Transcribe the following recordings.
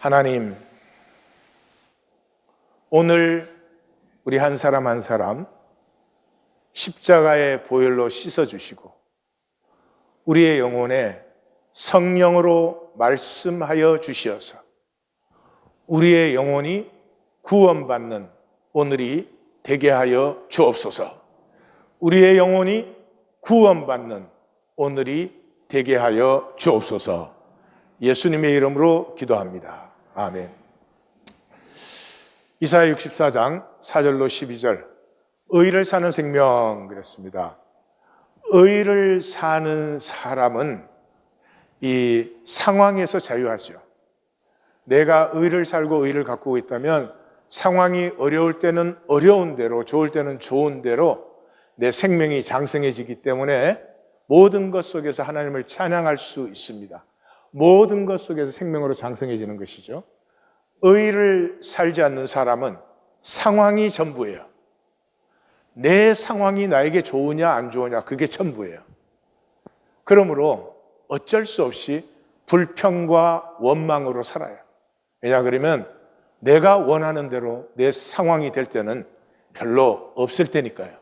하나님, 오늘 우리 한 사람 한 사람 십자가의 보혈로 씻어주시고 우리의 영혼에 성령으로 말씀하여 주시어서 우리의 영혼이 구원받는 오늘이 되게 하여 주옵소서. 우리의 영혼이 구원받는 오늘이 되게 하여 주옵소서. 예수님의 이름으로 기도합니다. 아멘. 이사야 64장 4절로 12절, 의를 사는 생명 그랬습니다. 의를 사는 사람은 이 상황에서 자유하죠. 내가 의를 살고 의를 갖고 있다면 상황이 어려울 때는 어려운 대로, 좋을 때는 좋은 대로 내 생명이 장성해지기 때문에 모든 것 속에서 하나님을 찬양할 수 있습니다. 모든 것 속에서 생명으로 장성해지는 것이죠. 의를 살지 않는 사람은 상황이 전부예요. 내 상황이 나에게 좋으냐 안 좋으냐 그게 전부예요. 그러므로 어쩔 수 없이 불평과 원망으로 살아요. 왜냐 그러면 내가 원하는 대로 내 상황이 될 때는 별로 없을 테니까요.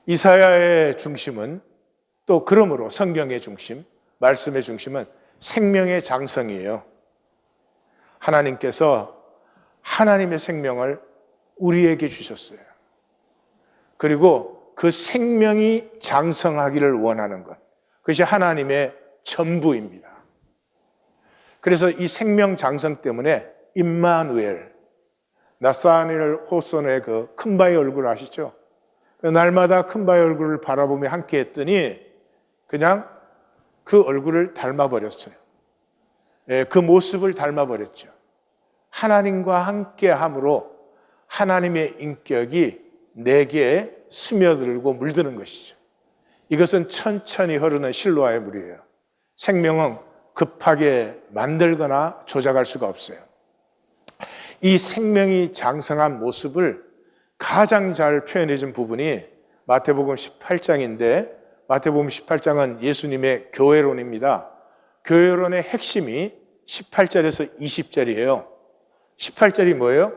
이사야의 중심은 또 그러므로 성경의 중심, 말씀의 중심은 생명의 장성이에요. 하나님께서 하나님의 생명을 우리에게 주셨어요. 그리고 그 생명이 장성하기를 원하는 것, 그것이 하나님의 전부입니다. 그래서 이 생명 장성 때문에 임마누엘, 나사니엘 호손의 그 큰바의 얼굴 아시죠? 날마다 큰바의 얼굴을 바라보며 함께 했더니 그냥 그 얼굴을 닮아버렸어요. 그 모습을 닮아버렸죠. 하나님과 함께 함으로 하나님의 인격이 내게 스며들고 물드는 것이죠. 이것은 천천히 흐르는 실로아의 물이에요. 생명은 급하게 만들거나 조작할 수가 없어요. 이 생명이 장성한 모습을 가장 잘 표현해 준 부분이 마태복음 18장인데 마태복음 18장은 예수님의 교회론입니다. 교회론의 핵심이 18절에서 20절이에요. 18절이 뭐예요?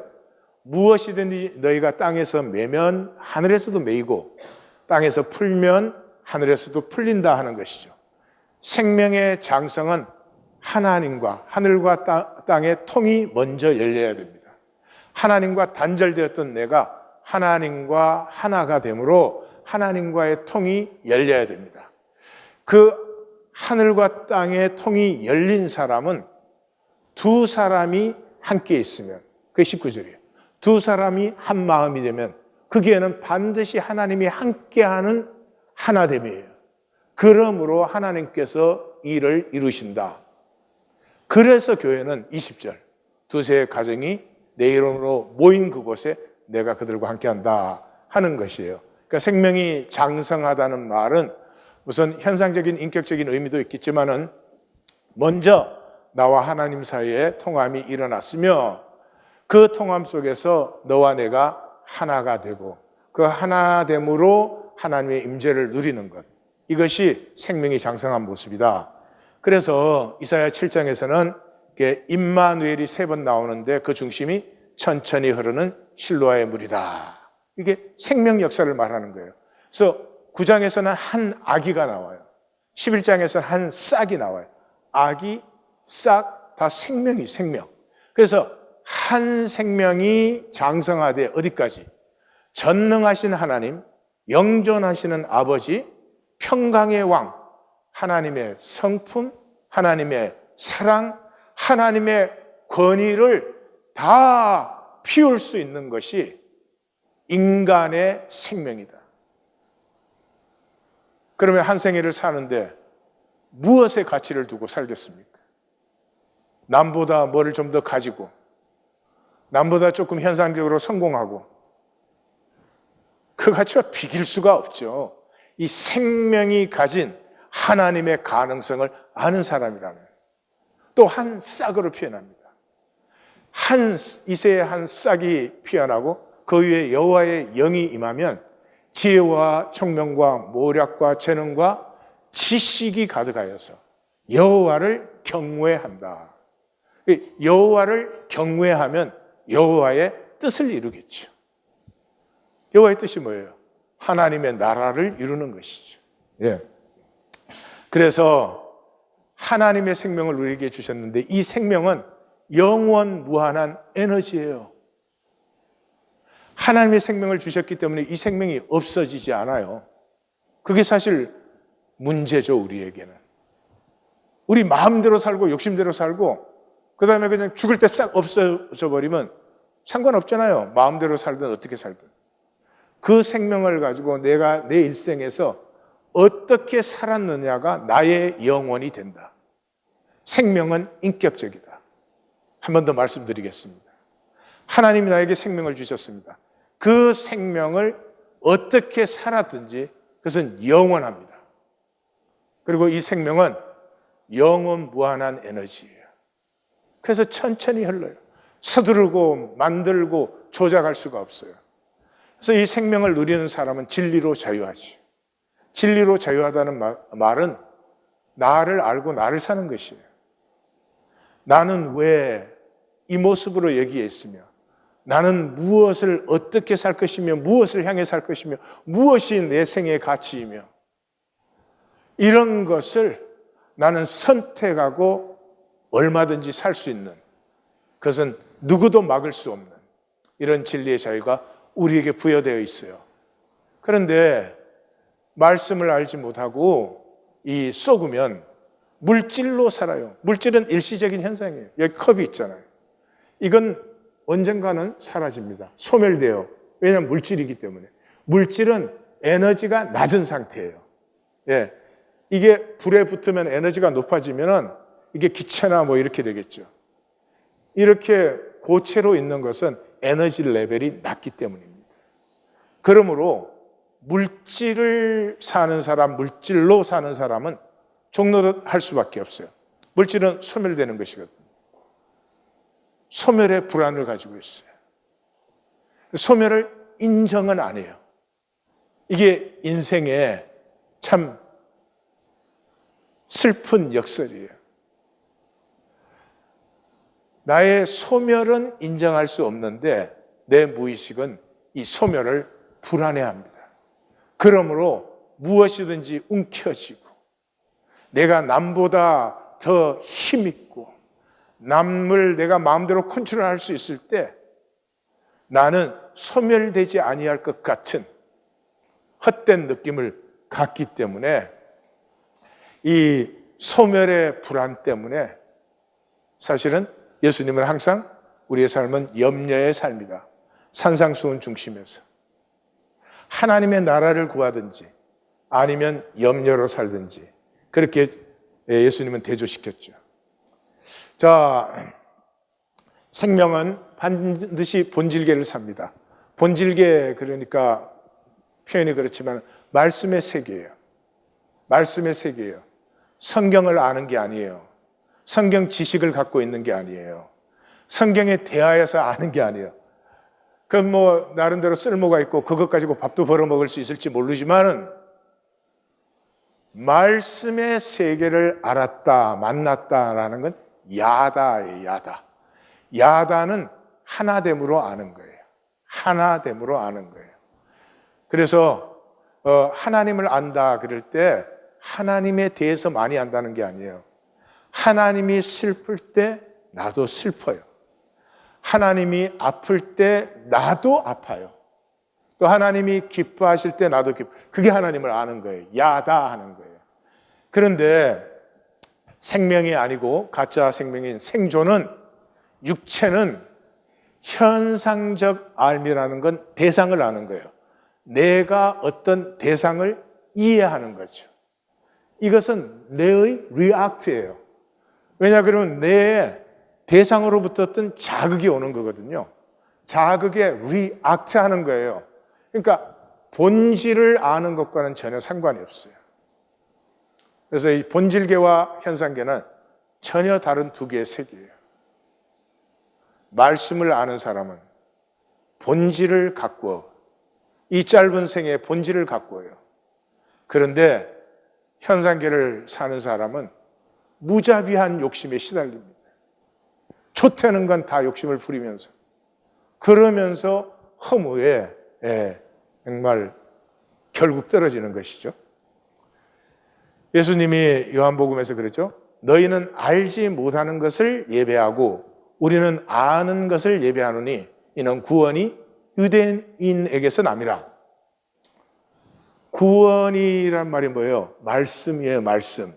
무엇이든지 너희가 땅에서 매면 하늘에서도 매이고 땅에서 풀면 하늘에서도 풀린다 하는 것이죠. 생명의 장성은 하나님과 하늘과 땅의 통이 먼저 열려야 됩니다. 하나님과 단절되었던 내가 하나님과 하나가 되므로 하나님과의 통이 열려야 됩니다. 그 하늘과 땅의 통이 열린 사람은 두 사람이 함께 있으면, 그게 19절이에요. 두 사람이 한 마음이 되면 거기에는 반드시 하나님이 함께하는 하나됨이에요. 그러므로 하나님께서 일을 이루신다. 그래서 교회는 20절, 두세 가정이 내 이름으로 모인 그곳에 내가 그들과 함께한다 하는 것이에요. 그러니까 생명이 장성하다는 말은 우선 현상적인 인격적인 의미도 있겠지만은 먼저 나와 하나님 사이에 통함이 일어났으며 그 통함 속에서 너와 내가 하나가 되고 그 하나됨으로 하나님의 임재를 누리는 것, 이것이 생명이 장성한 모습이다. 그래서 이사야 7장에서는 임마누엘이 3번 나오는데 그 중심이 천천히 흐르는 실로아의 물이다. 이게 생명 역사를 말하는 거예요. 그래서 9장에서는 한 아기가 나와요. 11장에서는 한 싹이 나와요. 아기, 싹, 다 생명이 생명. 그래서 한 생명이 장성하되 어디까지? 전능하신 하나님, 영존하시는 아버지, 평강의 왕, 하나님의 성품, 하나님의 사랑, 하나님의 권위를 다 피울 수 있는 것이 인간의 생명이다. 그러면 한 생애를 사는데 무엇에 가치를 두고 살겠습니까? 남보다 뭐를 좀 더 가지고, 남보다 조금 현상적으로 성공하고, 그 가치와 비길 수가 없죠. 이 생명이 가진 하나님의 가능성을 아는 사람이라면 또 한 싹으로 표현합니다. 이새의 한 싹이 피어나고 그 위에 여호와의 영이 임하면 지혜와 총명과 모략과 재능과 지식이 가득하여서 여호와를 경외한다. 여호와를 경외하면 여호와의 뜻을 이루겠죠. 여호와의 뜻이 뭐예요? 하나님의 나라를 이루는 것이죠. 예. 그래서 하나님의 생명을 우리에게 주셨는데 이 생명은 영원 무한한 에너지예요. 하나님의 생명을 주셨기 때문에 이 생명이 없어지지 않아요. 그게 사실 문제죠, 우리에게는. 우리 마음대로 살고 욕심대로 살고 그 다음에 그냥 죽을 때 싹 없어져 버리면 상관없잖아요. 마음대로 살든 어떻게 살든. 그 생명을 가지고 내가 내 일생에서 어떻게 살았느냐가 나의 영원이 된다. 생명은 인격적이다. 한 번 더 말씀드리겠습니다. 하나님이 나에게 생명을 주셨습니다. 그 생명을 어떻게 살았든지 그것은 영원합니다. 그리고 이 생명은 영원 무한한 에너지예요. 그래서 천천히 흘러요. 서두르고 만들고 조작할 수가 없어요. 그래서 이 생명을 누리는 사람은 진리로 자유하지. 진리로 자유하다는 말은 나를 알고 나를 사는 것이에요. 나는 왜 이 모습으로 여기에 있으며 나는 무엇을 어떻게 살 것이며 무엇을 향해 살 것이며 무엇이 내 생의 가치이며 이런 것을 나는 선택하고 얼마든지 살 수 있는, 그것은 누구도 막을 수 없는 이런 진리의 자유가 우리에게 부여되어 있어요. 그런데 말씀을 알지 못하고 이 썩으면 물질로 살아요. 물질은 일시적인 현상이에요. 여기 컵이 있잖아요. 이건 언젠가는 사라집니다. 소멸돼요. 왜냐하면 물질이기 때문에. 물질은 에너지가 낮은 상태예요. 예. 이게 불에 붙으면 에너지가 높아지면은 이게 기체나 뭐 이렇게 되겠죠. 이렇게 고체로 있는 것은 에너지 레벨이 낮기 때문입니다. 그러므로 물질을 사는 사람, 물질로 사는 사람은 종노릇할 수밖에 없어요. 물질은 소멸되는 것이거든요. 소멸의 불안을 가지고 있어요. 소멸을 인정은 안 해요. 이게 인생의 참 슬픈 역설이에요. 나의 소멸은 인정할 수 없는데 내 무의식은 이 소멸을 불안해합니다. 그러므로 무엇이든지 움켜쥐고 내가 남보다 더 힘있고 남을 내가 마음대로 컨트롤할 수 있을 때 나는 소멸되지 아니할 것 같은 헛된 느낌을 갖기 때문에 이 소멸의 불안 때문에 사실은 예수님은 항상 우리의 삶은 염려의 삶이다. 산상수훈 중심에서 하나님의 나라를 구하든지 아니면 염려로 살든지 그렇게 예수님은 대조시켰죠. 자, 생명은 반드시 본질계를 삽니다. 본질계, 그러니까 표현이 그렇지만 말씀의 세계예요. 말씀의 세계예요. 성경을 아는 게 아니에요. 성경 지식을 갖고 있는 게 아니에요. 성경에 대하여서 아는 게 아니에요. 그건 뭐 나름대로 쓸모가 있고 그것 가지고 밥도 벌어 먹을 수 있을지 모르지만은 말씀의 세계를 알았다, 만났다라는 건 야다예요, 야다. 야다는 하나됨으로 아는 거예요. 하나됨으로 아는 거예요. 그래서 하나님을 안다 그럴 때 하나님에 대해서 많이 안다는 게 아니에요. 하나님이 슬플 때 나도 슬퍼요. 하나님이 아플 때 나도 아파요. 또 하나님이 기뻐하실 때 나도 기뻐. 그게 하나님을 아는 거예요. 야다 하는 거예요. 그런데 생명이 아니고 가짜 생명인 생존은, 육체는 현상적 알미라는 건 대상을 아는 거예요. 내가 어떤 대상을 이해하는 거죠. 이것은 뇌의 리액트예요. 왜냐 그러면 뇌에 대상으로부터 어떤 자극이 오는 거거든요. 자극에 리액트 하는 거예요. 그러니까 본질을 아는 것과는 전혀 상관이 없어요. 그래서 이 본질계와 현상계는 전혀 다른 두 개의 세계예요. 말씀을 아는 사람은 본질을 갖고 이 짧은 생에 본질을 갖고요. 그런데 현상계를 사는 사람은 무자비한 욕심에 시달립니다. 좋다는 건 다 욕심을 부리면서 그러면서 허무에 정말 결국 떨어지는 것이죠. 예수님이 요한복음에서 그랬죠. 너희는 알지 못하는 것을 예배하고 우리는 아는 것을 예배하노니 이는 구원이 유대인에게서 남이라. 구원이란 말이 뭐예요? 말씀이에요, 말씀.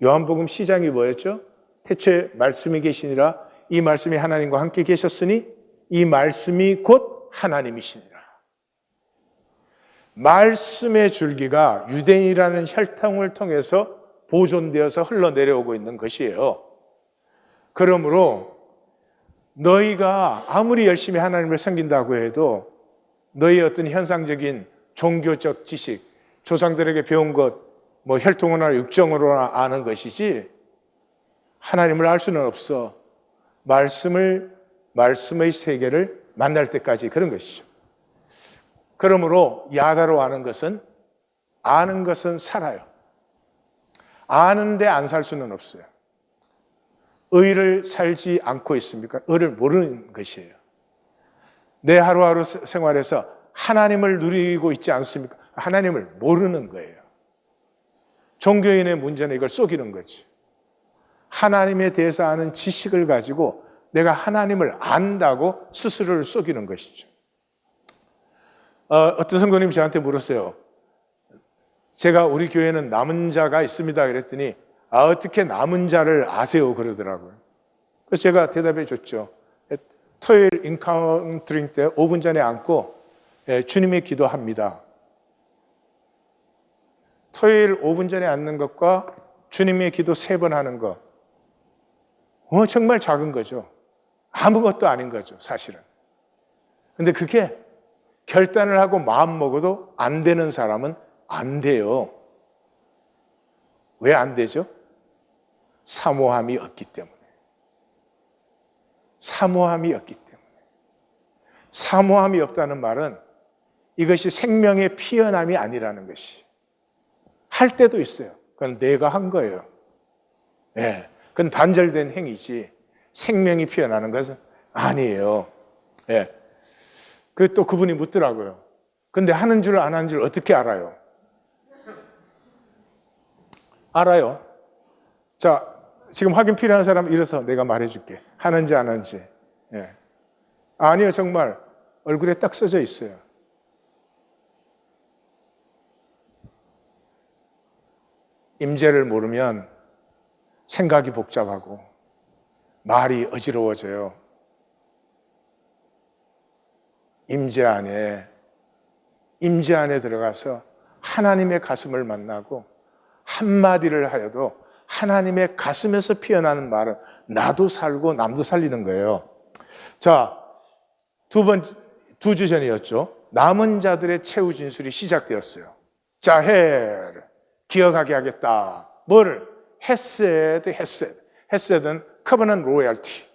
요한복음 시작이 뭐였죠? 태초에 말씀이 계시니라. 이 말씀이 하나님과 함께 계셨으니 이 말씀이 곧 하나님이시니라. 말씀의 줄기가 유대인이라는 혈통을 통해서 보존되어서 흘러내려오고 있는 것이에요. 그러므로 너희가 아무리 열심히 하나님을 섬긴다고 해도 너희의 어떤 현상적인 종교적 지식, 조상들에게 배운 것, 뭐 혈통으로나 육정으로나 아는 것이지 하나님을 알 수는 없어. 말씀의 세계를 만날 때까지 그런 것이죠. 그러므로 야다로 아는 것은 살아요. 아는데 안 살 수는 없어요. 의를 살지 않고 있습니까? 의를 모르는 것이에요. 내 하루하루 생활에서 하나님을 누리고 있지 않습니까? 하나님을 모르는 거예요. 종교인의 문제는 이걸 속이는 거지. 하나님에 대해서 아는 지식을 가지고 내가 하나님을 안다고 스스로를 속이는 것이죠. 어떤 성도님이 저한테 물었어요. 제가 우리 교회는 남은 자가 있습니다. 그랬더니 어떻게 남은 자를 아세요? 그러더라고요. 그래서 제가 대답해 줬죠. 토요일 인카운트링 때 5분 전에 앉고 주님의 기도합니다. 토요일 5분 전에 앉는 것과 주님의 기도 3번 하는 것 정말 작은 거죠. 아무것도 아닌 거죠, 사실은. 근데 그게 결단을 하고 마음 먹어도 안 되는 사람은 안 돼요. 왜 안 되죠? 사모함이 없기 때문에. 사모함이 없기 때문에. 사모함이 없다는 말은 이것이 생명의 피어남이 아니라는 것이. 할 때도 있어요. 그건 내가 한 거예요. 그건 단절된 행위지 생명이 피어나는 것은 아니에요. 또 그분이 묻더라고요. 근데 하는 줄 안 하는 줄 어떻게 알아요? 알아요. 자, 지금 확인 필요한 사람 일어서 내가 말해줄게. 하는지 안 하는지. 아니요, 정말 얼굴에 딱 써져 있어요. 임재를 모르면 생각이 복잡하고 말이 어지러워져요. 임재 안에 들어가서 하나님의 가슴을 만나고 한마디를 하여도 하나님의 가슴에서 피어나는 말은 나도 살고 남도 살리는 거예요. 자, 두 주 전이었죠. 남은 자들의 최후 진술이 시작되었어요. 자헬 기억하게 하겠다. 뭐를? 헤세드. 헤세드는 커버넌 로얄티.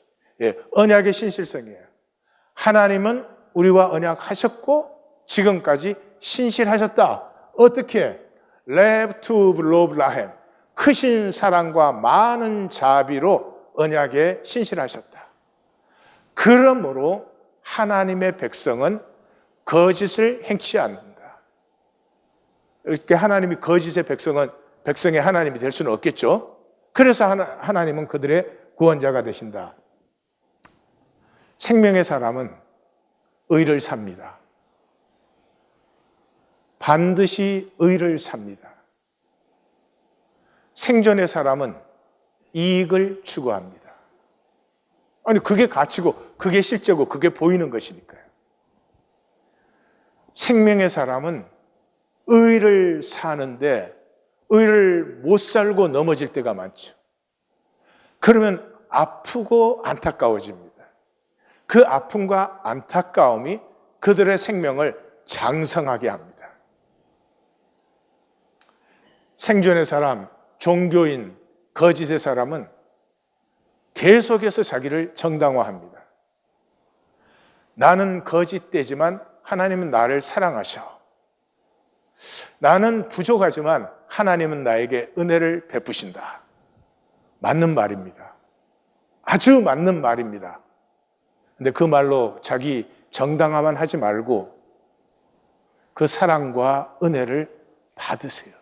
언약의 신실성이에요. 하나님은 우리와 언약하셨고 지금까지 신실하셨다. 어떻게? 레브 로브 라햄. 크신 사랑과 많은 자비로 언약에 신실하셨다. 그러므로 하나님의 백성은 거짓을 행치 않는다. 이렇게 하나님이 거짓의 백성의 하나님이 될 수는 없겠죠. 그래서 하나님은 그들의 구원자가 되신다. 생명의 사람은 의를 삽니다. 반드시 의를 삽니다. 생존의 사람은 이익을 추구합니다. 아니, 그게 가치고, 그게 실제고, 그게 보이는 것이니까요. 생명의 사람은 의를 사는데, 의를 못 살고 넘어질 때가 많죠. 그러면 아프고 안타까워집니다. 그 아픔과 안타까움이 그들의 생명을 장성하게 합니다. 생존의 사람, 종교인, 거짓의 사람은 계속해서 자기를 정당화합니다. 나는 거짓되지만 하나님은 나를 사랑하셔. 나는 부족하지만 하나님은 나에게 은혜를 베푸신다. 맞는 말입니다. 아주 맞는 말입니다. 근데 그 말로 자기 정당화만 하지 말고 그 사랑과 은혜를 받으세요.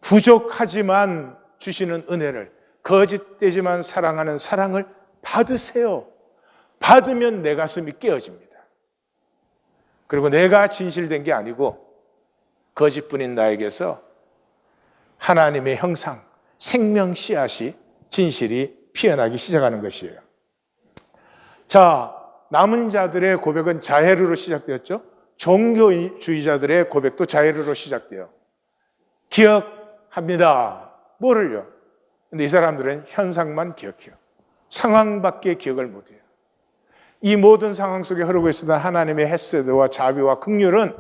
부족하지만 주시는 은혜를, 거짓되지만 사랑하는 사랑을 받으세요. 받으면 내 가슴이 깨어집니다. 그리고 내가 진실된 게 아니고 거짓뿐인 나에게서 하나님의 형상, 생명 씨앗이, 진실이 피어나기 시작하는 것이에요. 자, 남은 자들의 고백은 자해르로 시작되었죠. 종교주의자들의 고백도 자해르로 시작돼요. 기억합니다. 뭐를요? 근데 이 사람들은 현상만 기억해요. 상황밖에 기억을 못해요. 이 모든 상황 속에 흐르고 있었던 하나님의 헤세드와 자비와 긍휼은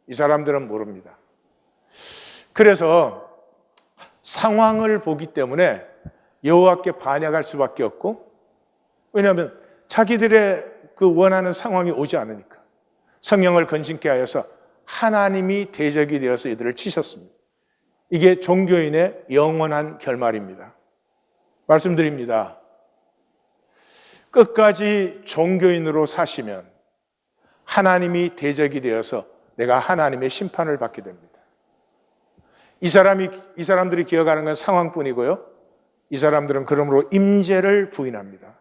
이 사람들은 모릅니다. 그래서 상황을 보기 때문에 여호와께 반역할 수밖에 없고, 왜냐하면 자기들의 그 원하는 상황이 오지 않으니까 성령을 건진케 하여서 하나님이 대적이 되어서 이들을 치셨습니다. 이게 종교인의 영원한 결말입니다. 말씀드립니다. 끝까지 종교인으로 사시면 하나님이 대적이 되어서 내가 하나님의 심판을 받게 됩니다. 이 사람들이 기억하는 건 상황뿐이고요. 이 사람들은 그러므로 임재를 부인합니다.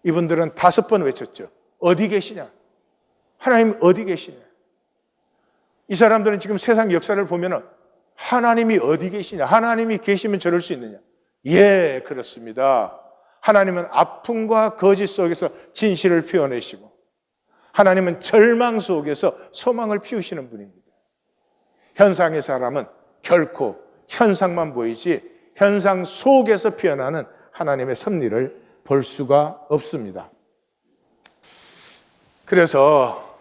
이분들은 5번 외쳤죠. 어디 계시냐? 하나님 어디 계시냐? 이 사람들은 지금 세상 역사를 보면 하나님이 어디 계시냐? 하나님이 계시면 저럴 수 있느냐? 예, 그렇습니다. 하나님은 아픔과 거짓 속에서 진실을 피워내시고, 하나님은 절망 속에서 소망을 피우시는 분입니다. 현상의 사람은 결코 현상만 보이지 현상 속에서 피어나는 하나님의 섭리를 볼 수가 없습니다. 그래서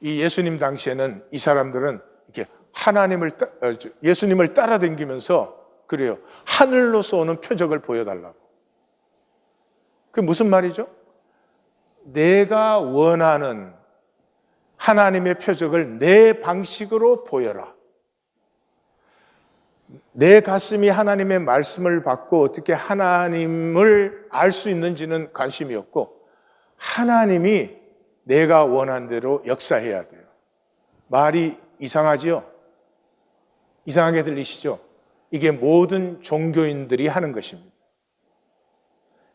이 예수님 당시에는 이 사람들은 이렇게 예수님을 따라다니면서 그래요. 하늘로서 오는 표적을 보여달라고. 그게 무슨 말이죠? 내가 원하는 하나님의 표적을 내 방식으로 보여라. 내 가슴이 하나님의 말씀을 받고 어떻게 하나님을 알 수 있는지는 관심이 없고, 하나님이 내가 원한 대로 역사해야 돼요. 말이 이상하지요? 이상하게 들리시죠? 이게 모든 종교인들이 하는 것입니다.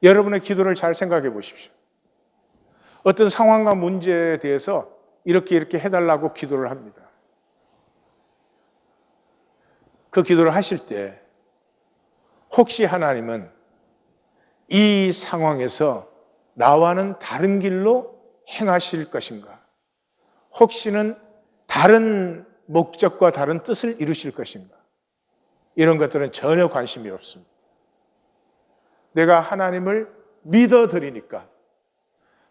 여러분의 기도를 잘 생각해 보십시오. 어떤 상황과 문제에 대해서 이렇게 해달라고 기도를 합니다. 그 기도를 하실 때 혹시 하나님은 이 상황에서 나와는 다른 길로 행하실 것인가? 혹시는 다른 목적과 다른 뜻을 이루실 것인가? 이런 것들은 전혀 관심이 없습니다. 내가 하나님을 믿어드리니까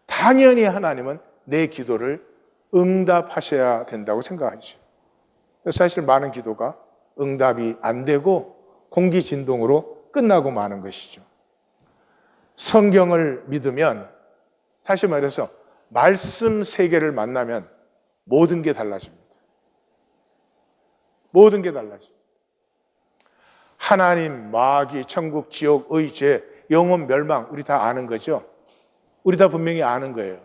당연히 하나님은 내 기도를 응답하셔야 된다고 생각하죠. 사실 많은 기도가 응답이 안 되고 공기진동으로 끝나고 마는 것이죠. 성경을 믿으면, 다시 말해서 말씀 세계를 만나면 모든 게 달라집니다. 모든 게 달라집니다. 하나님, 마귀, 천국, 지옥, 의, 죄, 영혼, 멸망, 우리 다 아는 거죠. 우리 다 분명히 아는 거예요.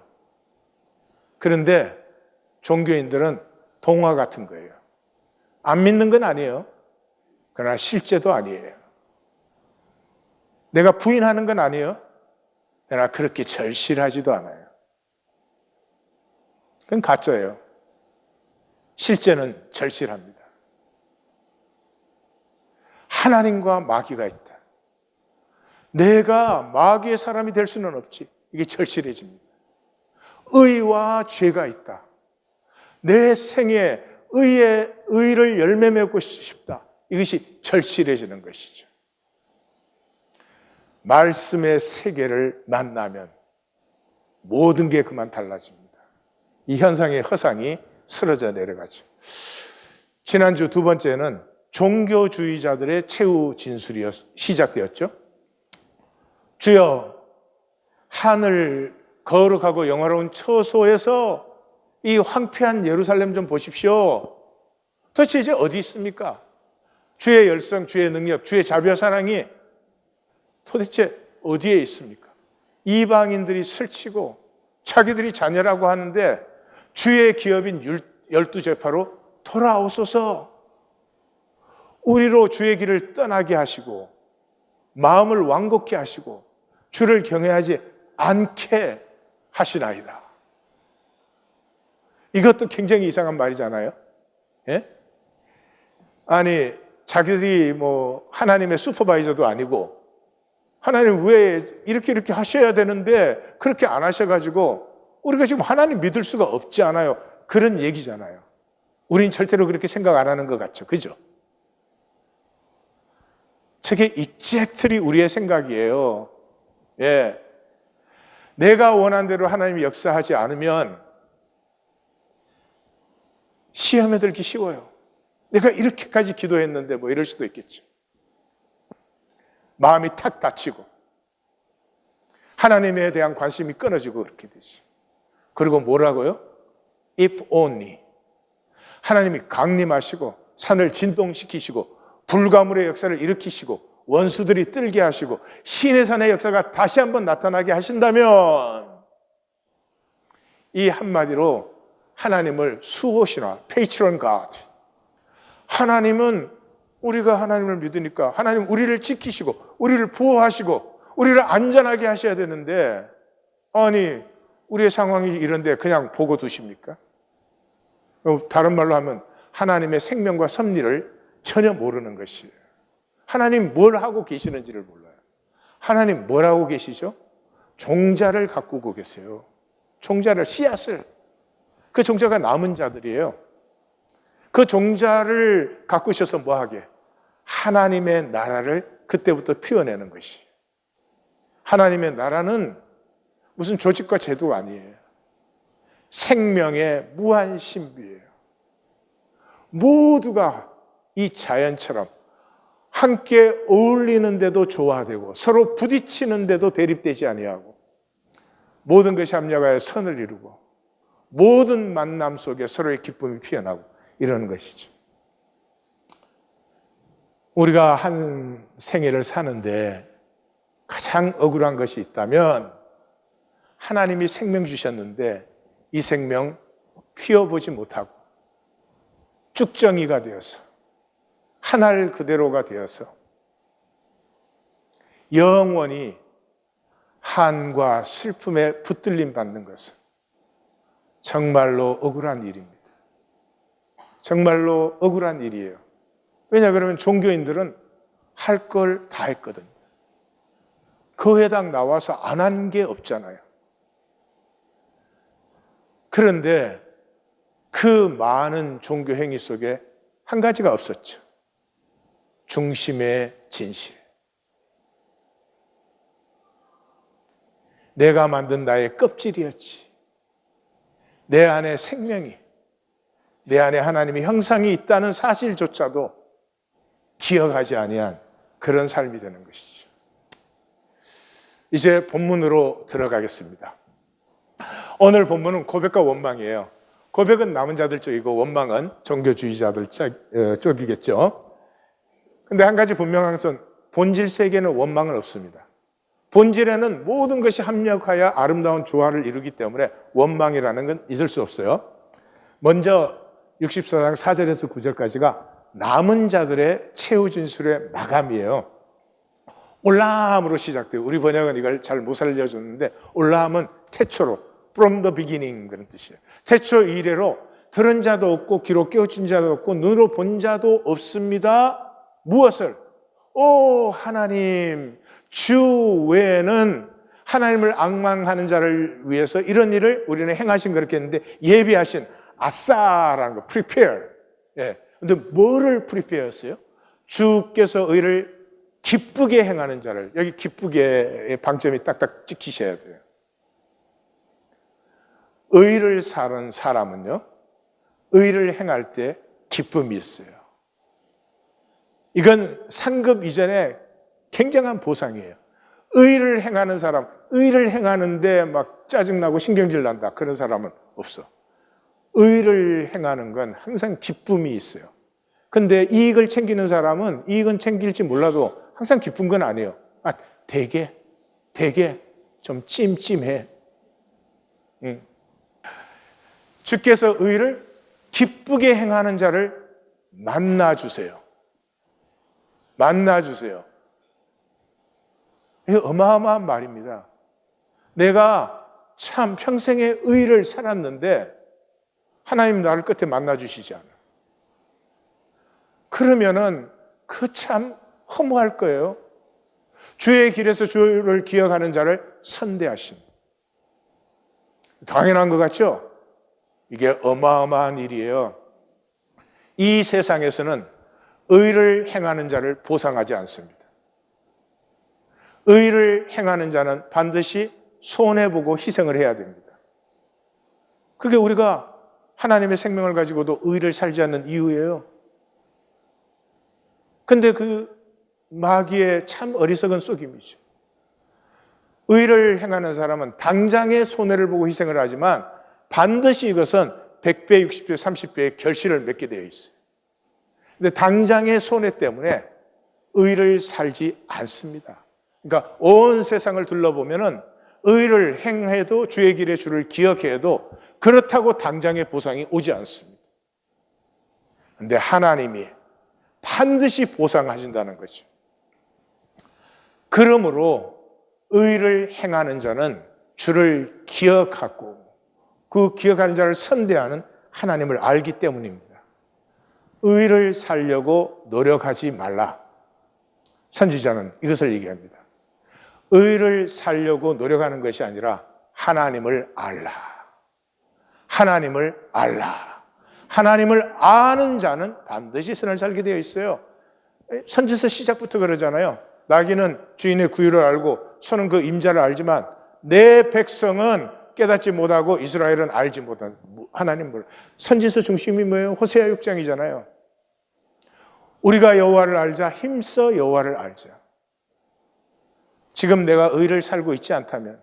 그런데 종교인들은 동화 같은 거예요. 안 믿는 건 아니에요. 그러나 실제도 아니에요. 내가 부인하는 건 아니에요. 그러나 그렇게 절실하지도 않아요. 그건 가짜예요. 실제는 절실합니다. 하나님과 마귀가 있다. 내가 마귀의 사람이 될 수는 없지. 이게 절실해집니다. 의와 죄가 있다. 내 생에 의를 열매 맺고 싶다. 이것이 절실해지는 것이죠. 말씀의 세계를 만나면 모든 게 그만 달라집니다. 이 현상의 허상이 쓰러져 내려가죠. 지난주 2번째는 종교주의자들의 최후 진술이 시작되었죠. 주여, 하늘 거룩하고 영화로운 처소에서 이 황폐한 예루살렘 좀 보십시오. 도대체 이제 어디 있습니까? 주의 열성, 주의 능력, 주의 자비와 사랑이 도대체 어디에 있습니까? 이방인들이 설치고 자기들이 자녀라고 하는데 주의 기업인 12제파로 돌아오소서, 우리로 주의 길을 떠나게 하시고 마음을 완곡케 하시고 주를 경외하지 않게 하시나이다. 이것도 굉장히 이상한 말이잖아요. 예? 아니, 자기들이 뭐 하나님의 슈퍼바이저도 아니고 하나님 왜 이렇게 하셔야 되는데 그렇게 안 하셔가지고 우리가 지금 하나님 믿을 수가 없지 않아요. 그런 얘기잖아요. 우린 절대로 그렇게 생각 안 하는 것 같죠. 그죠? 저게 익젝트리 우리의 생각이에요. 예. 내가 원한 대로 하나님이 역사하지 않으면 시험에 들기 쉬워요. 내가 이렇게까지 기도했는데 뭐 이럴 수도 있겠죠. 마음이 탁 닫히고 하나님에 대한 관심이 끊어지고 그렇게 되죠. 그리고 뭐라고요? If only. 하나님이 강림하시고 산을 진동시키시고 불가물의 역사를 일으키시고 원수들이 떨게 하시고 신의 산의 역사가 다시 한번 나타나게 하신다면, 이 한마디로 하나님을 수호시나 patron God, 하나님은 우리가 하나님을 믿으니까 하나님 우리를 지키시고 우리를 보호하시고 우리를 안전하게 하셔야 되는데, 아니 우리의 상황이 이런데 그냥 보고 두십니까? 다른 말로 하면 하나님의 생명과 섭리를 전혀 모르는 것이에요. 하나님 뭘 하고 계시는지를 몰라요. 하나님 뭘 하고 계시죠? 종자를 가꾸고 계세요. 종자를, 씨앗을. 그 종자가 남은 자들이에요. 그 종자를 가꾸셔서 뭐하게? 하나님의 나라를 그때부터 피워내는 것이. 하나님의 나라는 무슨 조직과 제도가 아니에요. 생명의 무한 신비예요. 모두가 이 자연처럼 함께 어울리는데도 조화되고 서로 부딪히는데도 대립되지 아니하고 모든 것이 합력하여 선을 이루고 모든 만남 속에 서로의 기쁨이 피어나고 이러는 것이죠. 우리가 한 생애를 사는데 가장 억울한 것이 있다면, 하나님이 생명 주셨는데 이 생명 피워보지 못하고 쭉정이가 되어서 한 알 그대로가 되어서 영원히 한과 슬픔에 붙들림 받는 것은 정말로 억울한 일입니다. 정말로 억울한 일이에요. 왜냐 그러면 종교인들은 할 걸 다 했거든요. 그 회당 나와서 안 한 게 없잖아요. 그런데 그 많은 종교 행위 속에 한 가지가 없었죠. 중심의 진실. 내가 만든 나의 껍질이었지. 내 안에 생명이, 내 안에 하나님의 형상이 있다는 사실조차도 기억하지 아니한 그런 삶이 되는 것이죠. 이제 본문으로 들어가겠습니다. 오늘 본문은 고백과 원망이에요. 고백은 남은 자들 쪽이고 원망은 종교주의자들 쪽이겠죠. 근데 한 가지 분명한 것은 본질 세계는 원망은 없습니다. 본질에는 모든 것이 합력하여 아름다운 조화를 이루기 때문에 원망이라는 건 있을 수 없어요. 먼저 64장 4절에서 9절까지가 남은 자들의 최후 진술의 마감이에요. 올라함으로 시작돼요. 우리 번역은 이걸 잘 못 살려줬는데, 올라함은 태초로, from the beginning 그런 뜻이에요. 태초 이래로 들은 자도 없고 귀로 깨우친 자도 없고 눈으로 본 자도 없습니다. 무엇을? 하나님, 주 외에는 하나님을 앙망하는 자를 위해서 이런 일을 우리는 행하신 그렇게 했는데, 예비하신 아싸라는 거, prepare. 예. 근데 뭐를 prepare 했어요? 주께서 의를 기쁘게 행하는 자를, 여기 기쁘게의 방점이 딱딱 찍히셔야 돼요. 의를 사는 사람은요, 의를 행할 때 기쁨이 있어요. 이건 상급 이전에 굉장한 보상이에요. 의를 행하는 사람, 의를 행하는데 막 짜증나고 신경질 난다, 그런 사람은 없어. 의를 행하는 건 항상 기쁨이 있어요. 근데 이익을 챙기는 사람은 이익은 챙길지 몰라도 항상 기쁜 건 아니에요. 되게 좀 찜찜해. 주께서 의를 기쁘게 행하는 자를 만나주세요. 만나주세요. 이게 어마어마한 말입니다. 내가 참 평생의 의를 살았는데 하나님 나를 끝에 만나주시지 않아. 그러면은 그 참 허무할 거예요. 주의 길에서 주를 기억하는 자를 선대하신. 당연한 것 같죠? 이게 어마어마한 일이에요. 이 세상에서는 의를 행하는 자를 보상하지 않습니다. 의를 행하는 자는 반드시 손해보고 희생을 해야 됩니다. 그게 우리가 하나님의 생명을 가지고도 의를 살지 않는 이유예요. 근데 그 마귀의 참 어리석은 속임이죠. 의를 행하는 사람은 당장의 손해를 보고 희생을 하지만 반드시 이것은 100배, 60배, 30배의 결실을 맺게 되어 있어요. 근데 당장의 손해 때문에 의를 살지 않습니다. 그러니까 온 세상을 둘러보면은 의를 행해도 주의 길에 주를 기억해도 그렇다고 당장의 보상이 오지 않습니다. 그런데 하나님이 반드시 보상하신다는 거죠. 그러므로 의를 행하는 자는 주를 기억하고 그 기억하는 자를 선대하는 하나님을 알기 때문입니다. 의를 살려고 노력하지 말라. 선지자는 이것을 얘기합니다. 의를 살려고 노력하는 것이 아니라 하나님을 알라. 하나님을 알라. 하나님을 아는 자는 반드시 선을 살게 되어 있어요. 선지서 시작부터 그러잖아요. 나귀는 주인의 구유를 알고 소는 그 임자를 알지만 내 백성은 깨닫지 못하고 이스라엘은 알지 못한 하나님 몰라. 선지서 중심이 뭐예요? 호세아 6장이잖아요. 우리가 여호와를 알자. 힘써 여호와를 알자. 지금 내가 의를 살고 있지 않다면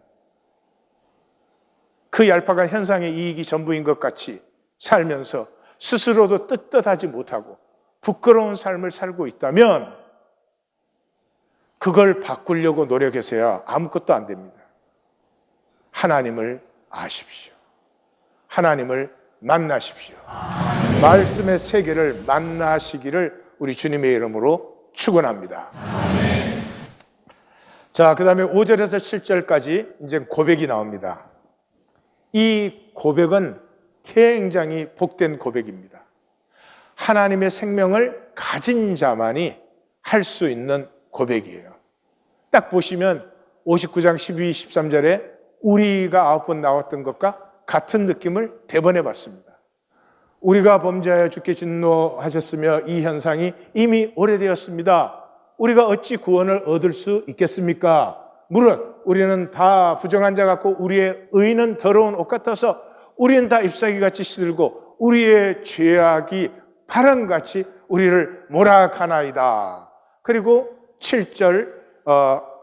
그 얄팍한 현상의 이익이 전부인 것 같이 살면서 스스로도 떳떳하지 못하고 부끄러운 삶을 살고 있다면 그걸 바꾸려고 노력해서야 아무것도 안 됩니다. 하나님을 아십시오. 하나님을 만나십시오. 말씀의 세계를 만나시기를 우리 주님의 이름으로 축원합니다. 자, 그 다음에 5절에서 7절까지 이제 고백이 나옵니다. 이 고백은 굉장히 복된 고백입니다. 하나님의 생명을 가진 자만이 할 수 있는 고백이에요. 딱 보시면 59장 12, 13절에 우리가 9번 나왔던 것과 같은 느낌을 대번해 봤습니다. 우리가 범죄하여 주께 진노하셨으며 이 현상이 이미 오래되었습니다. 우리가 어찌 구원을 얻을 수 있겠습니까? 물론 우리는 다 부정한 자 같고 우리의 의는 더러운 옷 같아서 우리는 다 잎사귀같이 시들고 우리의 죄악이 바람같이 우리를 몰아가나이다. 그리고 7절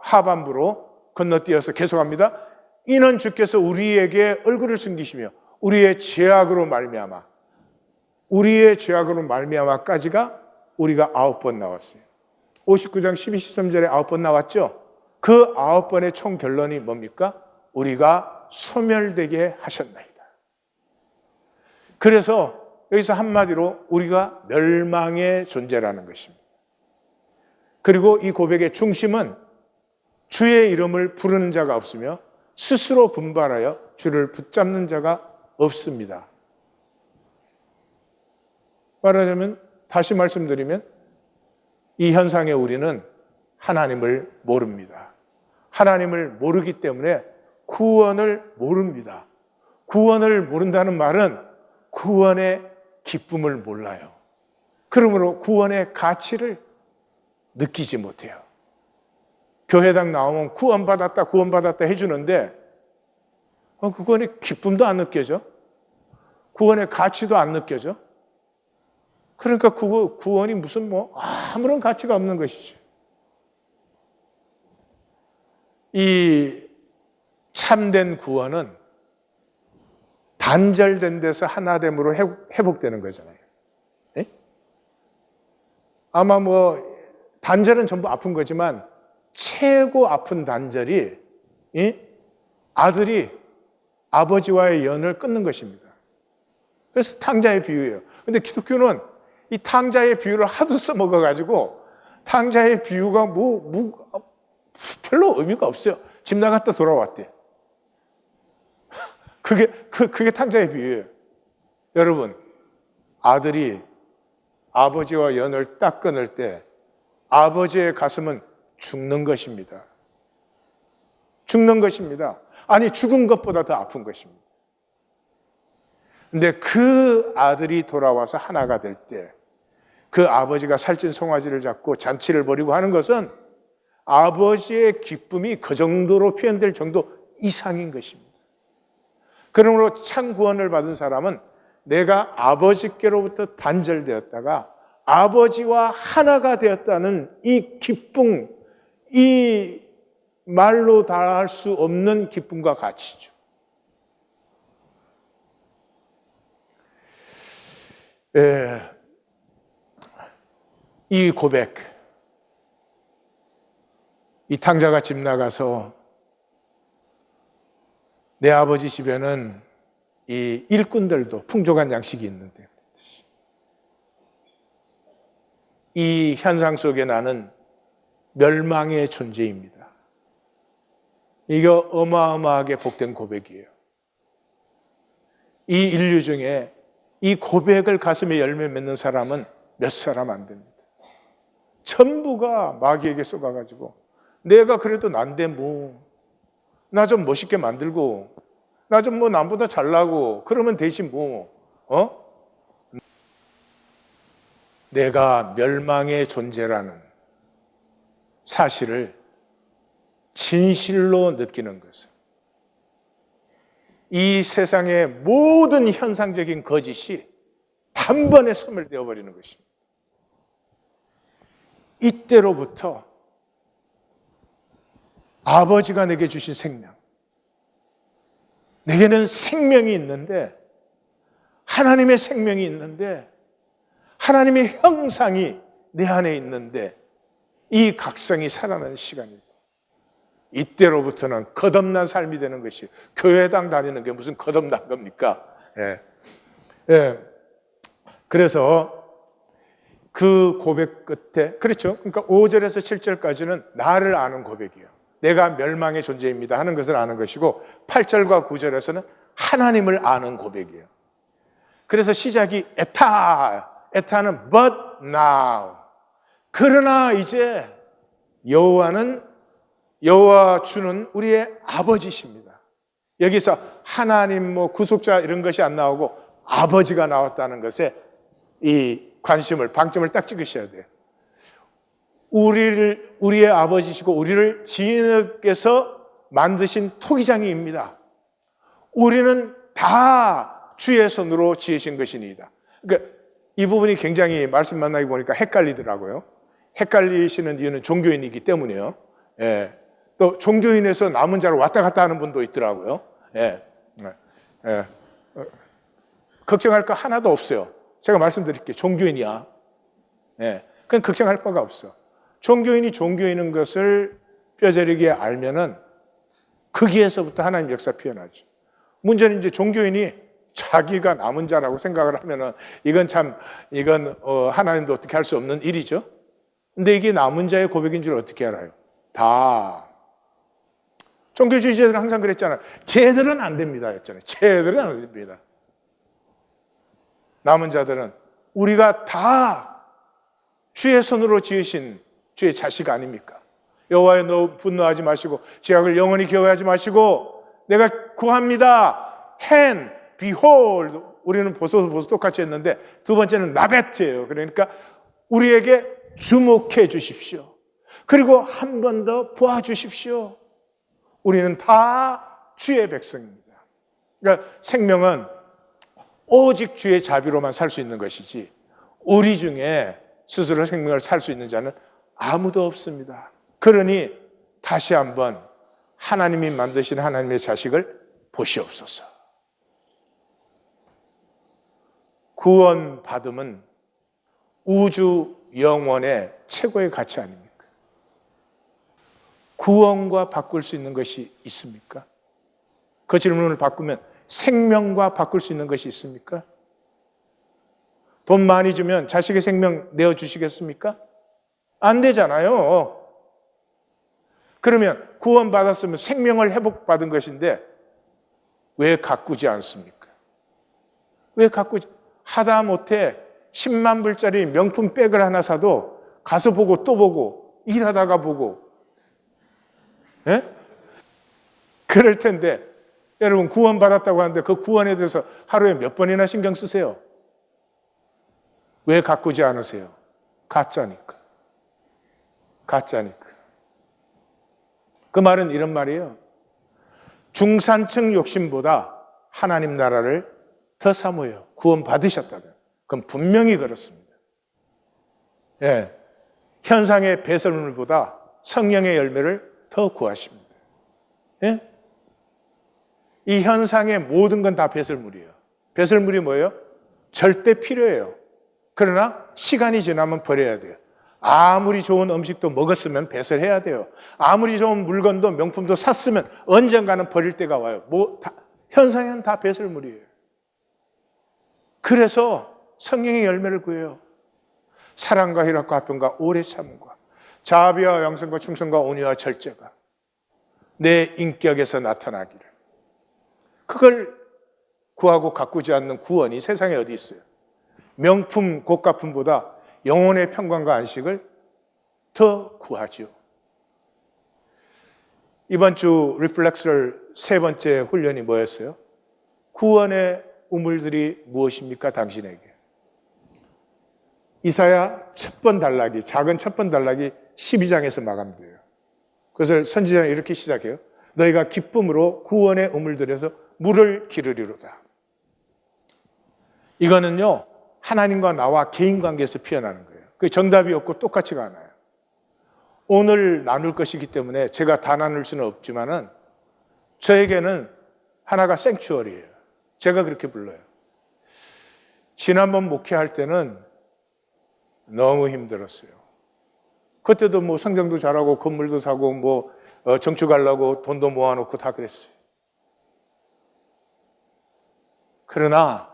하반부로 건너뛰어서 계속합니다. 이는 주께서 우리에게 얼굴을 숨기시며 우리의 죄악으로 말미암아까지가 우리가 9번 나왔어요. 59장 12, 13절에 9번 나왔죠. 그 9번의 총 결론이 뭡니까? 우리가 소멸되게 하셨나이다. 그래서 여기서 한마디로 우리가 멸망의 존재라는 것입니다. 그리고 이 고백의 중심은 주의 이름을 부르는 자가 없으며 스스로 분발하여 주를 붙잡는 자가 없습니다. 말하자면 다시 말씀드리면 이 현상에 우리는 하나님을 모릅니다. 하나님을 모르기 때문에 구원을 모릅니다. 구원을 모른다는 말은 구원의 기쁨을 몰라요. 그러므로 구원의 가치를 느끼지 못해요. 교회당 나오면 구원받았다 해주는데 구원의 기쁨도 안 느껴져. 구원의 가치도 안 느껴져. 그러니까 구원이 무슨 아무런 가치가 없는 것이죠. 이 참된 구원은 단절된 데서 하나됨으로 회복되는 거잖아요. 네? 아마 단절은 전부 아픈 거지만 최고 아픈 단절이 아들이 아버지와의 연을 끊는 것입니다. 그래서 탕자의 비유예요. 근데 기독교는 이 탕자의 비유를 하도 써먹어가지고 탕자의 비유가 별로 의미가 없어요. 집 나갔다 돌아왔대. 그게 탕자의 비유예요. 여러분, 아들이 아버지와 연을 딱 끊을 때 아버지의 가슴은 죽는 것입니다. 죽는 것입니다. 아니, 죽은 것보다 더 아픈 것입니다. 근데 그 아들이 돌아와서 하나가 될 때 그 아버지가 살찐 송아지를 잡고 잔치를 벌이고 하는 것은 아버지의 기쁨이 그 정도로 표현될 정도 이상인 것입니다. 그러므로 참 구원을 받은 사람은 내가 아버지께로부터 단절되었다가 아버지와 하나가 되었다는 이 기쁨, 이 말로 다할 수 없는 기쁨과 가치죠. 이 고백, 이 탕자가 집 나가서 내 아버지 집에는 이 일꾼들도 풍족한 양식이 있는데 이 현상 속에 나는 멸망의 존재입니다. 이거 어마어마하게 복된 고백이에요. 이 인류 중에 이 고백을 가슴에 열매 맺는 사람은 몇 사람 안 됩니다. 전부가 마귀에게 쏘가가지고 내가 그래도 난데 나 좀 멋있게 만들고 나 좀 남보다 잘나고 그러면 되지 내가 멸망의 존재라는 사실을 진실로 느끼는 것은 이 세상의 모든 현상적인 거짓이 단번에 소멸되어 버리는 것입니다. 이때로부터 아버지가 내게 주신 생명, 내게는 생명이 있는데 하나님의 생명이 있는데 하나님의 형상이 내 안에 있는데 이 각성이 살아나는 시간이고 이때로부터는 거듭난 삶이 되는 것이 교회당 다니는 게 무슨 거듭난 겁니까? 그래서 그 고백 끝에 그렇죠. 그러니까 5절에서 7절까지는 나를 아는 고백이에요. 내가 멸망의 존재입니다 하는 것을 아는 것이고 8절과 9절에서는 하나님을 아는 고백이에요. 그래서 시작이 에타는 but now. 그러나 이제 여호와 주는 우리의 아버지십니다. 여기서 하나님 구속자 이런 것이 안 나오고 아버지가 나왔다는 것에 이 방점을 딱 찍으셔야 돼요. 우리의 아버지시고 우리를 지혜께서 만드신 토기장이입니다. 우리는 다 주의 손으로 지으신 것이니이다. 그러니까 이 부분이 굉장히 말씀 만나기 보니까 헷갈리더라고요. 헷갈리시는 이유는 종교인이기 때문이에요. 또 종교인에서 남은 자로 왔다 갔다 하는 분도 있더라고요. 걱정할 거 하나도 없어요. 제가 말씀드릴게요. 종교인이야. 그건 걱정할 바가 없어. 종교인이 종교인인 것을 뼈저리게 알면은 거기에서부터 하나님 역사 표현하죠. 문제는 이제 종교인이 자기가 남은 자라고 생각을 하면은 이건 하나님도 어떻게 할 수 없는 일이죠. 근데 이게 남은 자의 고백인 줄 어떻게 알아요? 다 종교주의자들은 항상 그랬잖아요. 쟤들은 안 됩니다 했잖아요. 쟤들은 안 됩니다. 남은 자들은 우리가 다 주의 손으로 지으신 주의 자식 아닙니까? 여호와여 너 분노하지 마시고 죄악을 영원히 기억하지 마시고 내가 구합니다. hand, behold. 우리는 보소 똑같이 했는데 두 번째는 나베트예요. 그러니까 우리에게 주목해 주십시오. 그리고 한 번 더 보아주십시오. 우리는 다 주의 백성입니다. 그러니까 생명은 오직 주의 자비로만 살 수 있는 것이지 우리 중에 스스로 생명을 살 수 있는 자는 아무도 없습니다. 그러니 다시 한번 하나님이 만드신 하나님의 자식을 보시옵소서. 구원 받음은 우주 영원의 최고의 가치 아닙니까? 구원과 바꿀 수 있는 것이 있습니까? 그 질문을 바꾸면 생명과 바꿀 수 있는 것이 있습니까? 돈 많이 주면 자식의 생명 내어주시겠습니까? 안 되잖아요. 그러면 구원받았으면 생명을 회복받은 것인데 왜 가꾸지 않습니까? 왜 가꾸지? 하다못해 10만 불짜리 명품 백을 하나 사도 가서 보고 또 보고 일하다가 보고 예? 그럴 텐데 여러분 구원받았다고 하는데 그 구원에 대해서 하루에 몇 번이나 신경 쓰세요? 왜 가꾸지 않으세요? 가짜니까. 가짜니까. 그 말은 이런 말이에요. 중산층 욕심보다 하나님 나라를 더 사모해요. 구원받으셨다면. 그럼 분명히 그렇습니다. 예. 현상의 배설물보다 성령의 열매를 더 구하십니다. 예? 이 현상의 모든 건 다 배설물이에요. 배설물이 뭐예요? 절대 필요해요. 그러나 시간이 지나면 버려야 돼요. 아무리 좋은 음식도 먹었으면 배설해야 돼요. 아무리 좋은 물건도 명품도 샀으면 언젠가는 버릴 때가 와요. 현상은 다 배설물이에요. 그래서 성령의 열매를 구해요. 사랑과 희락과 화평과 오래 참음과 자비와 양선과 충성과 온유와 절제가 내 인격에서 나타나기를. 그걸 구하고 가꾸지 않는 구원이 세상에 어디 있어요? 명품 고가품보다 영혼의 평강과 안식을 더 구하지요. 이번 주 리플렉스럴 세 번째 훈련이 뭐였어요? 구원의 우물들이 무엇입니까? 당신에게. 이사야 첫 번 단락이, 작은 첫 번 단락이 12장에서 마감돼요. 그래서 선지자는 이렇게 시작해요. 너희가 기쁨으로 구원의 우물들에서 물을 기르리로다. 이거는요, 하나님과 나와 개인 관계에서 피어나는 거예요. 그 정답이 없고 똑같지가 않아요. 오늘 나눌 것이기 때문에 제가 다 나눌 수는 없지만은 저에게는 하나가 생추어리예요. 제가 그렇게 불러요. 지난번 목회할 때는 너무 힘들었어요. 그때도 뭐 성경도 잘하고 건물도 사고 뭐 정치 가려고 돈도 모아놓고 다 그랬어요. 그러나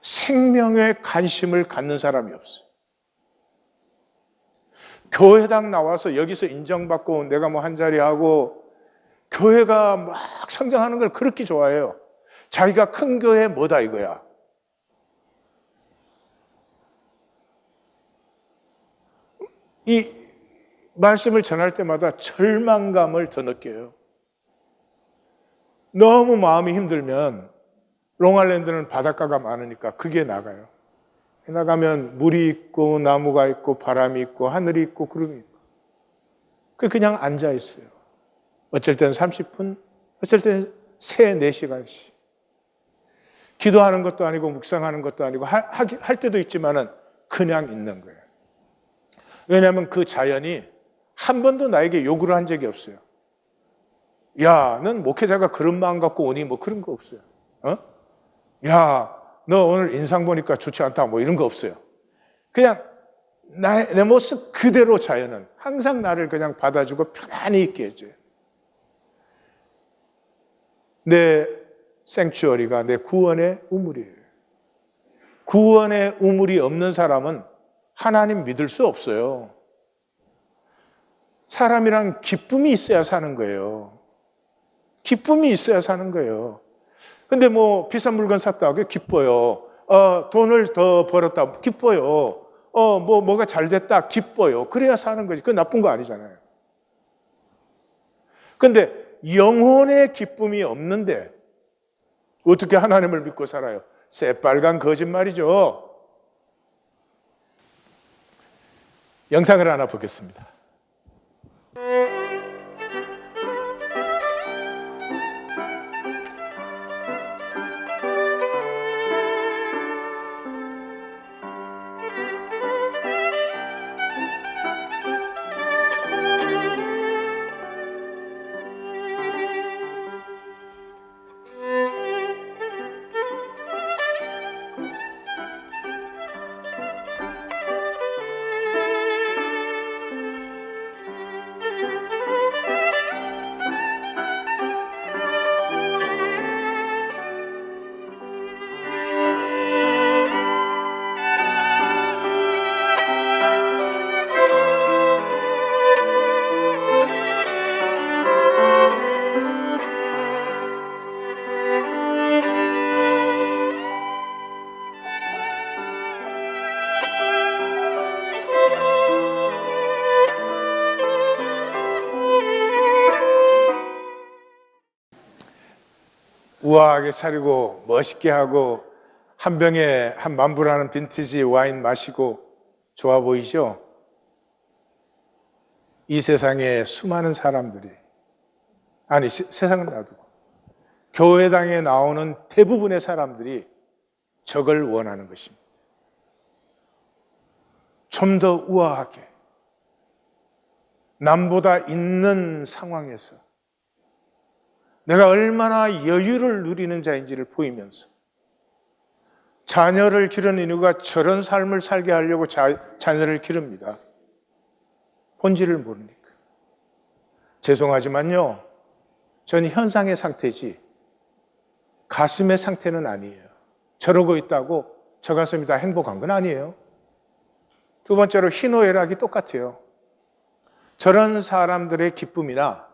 생명에 관심을 갖는 사람이 없어요. 교회당 나와서 여기서 인정받고 내가 뭐 한 자리 하고 교회가 막 성장하는 걸 그렇게 좋아해요. 자기가 큰 교회 뭐다 이거야. 이 말씀을 전할 때마다 절망감을 더 느껴요. 너무 마음이 힘들면 롱아일랜드는 바닷가가 많으니까 그게 나가요. 나가면 물이 있고 나무가 있고 바람이 있고 하늘이 있고 구름이 있고 그냥 앉아 있어요. 어쩔 때는 30분, 어쩔 때는 3, 4시간씩. 기도하는 것도 아니고 묵상하는 것도 아니고 할 때도 있지만은 그냥 있는 거예요. 왜냐하면 그 자연이 한 번도 나에게 요구를 한 적이 없어요. 야, 넌 목회자가 그런 마음 갖고 오니 뭐 그런 거 없어요. 야, 너 오늘 인상 보니까 좋지 않다 뭐 이런 거 없어요. 그냥 내 모습 그대로 자연은 항상 나를 그냥 받아주고 편안히 있게 해줘요. 내 생추어리가 내 구원의 우물이에요. 구원의 우물이 없는 사람은 하나님 믿을 수 없어요. 사람이란 기쁨이 있어야 사는 거예요. 기쁨이 있어야 사는 거예요. 근데 뭐 비싼 물건 샀다고 기뻐요. 돈을 더 벌었다 기뻐요. 뭐가 잘 됐다 기뻐요. 그래야 사는 거지. 그건 나쁜 거 아니잖아요. 근데 영혼의 기쁨이 없는데 어떻게 하나님을 믿고 살아요? 새빨간 거짓말이죠. 영상을 하나 보겠습니다. 우아하게 차리고 멋있게 하고 한 병에 한 만불하는 빈티지 와인 마시고 좋아 보이죠? 이 세상에 수많은 사람들이, 아니 세상은 놔두고 교회당에 나오는 대부분의 사람들이 저걸 원하는 것입니다. 좀 더 우아하게, 남보다 있는 상황에서 내가 얼마나 여유를 누리는 자인지를 보이면서, 자녀를 기르는 이유가 저런 삶을 살게 하려고 자녀를 기릅니다. 본질을 모르니까. 죄송하지만요, 저는 현상의 상태지 가슴의 상태는 아니에요. 저러고 있다고 저 가슴이 다 행복한 건 아니에요. 두 번째로 희노애락이 똑같아요. 저런 사람들의 기쁨이나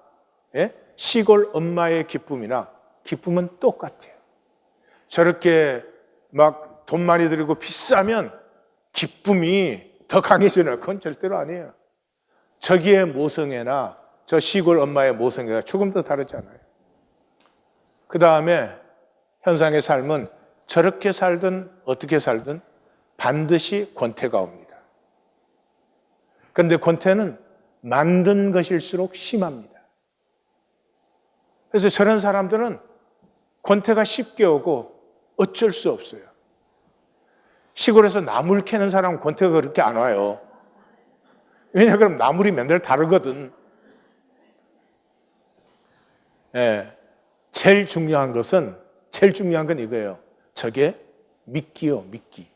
시골 엄마의 기쁨은 똑같아요. 저렇게 막 돈 많이 들이고 비싸면 기쁨이 더 강해지는 그건 절대로 아니에요. 저기의 모성애나 저 시골 엄마의 모성애가 조금 더 다르잖아요. 그 다음에 현상의 삶은 저렇게 살든 어떻게 살든 반드시 권태가 옵니다. 그런데 권태는 만든 것일수록 심합니다. 그래서 저런 사람들은 권태가 쉽게 오고 어쩔 수 없어요. 시골에서 나물 캐는 사람은 권태가 그렇게 안 와요. 왜냐, 그럼 나물이 맨날 다르거든. 제일 중요한 건 이거예요. 저게 미끼요, 미끼.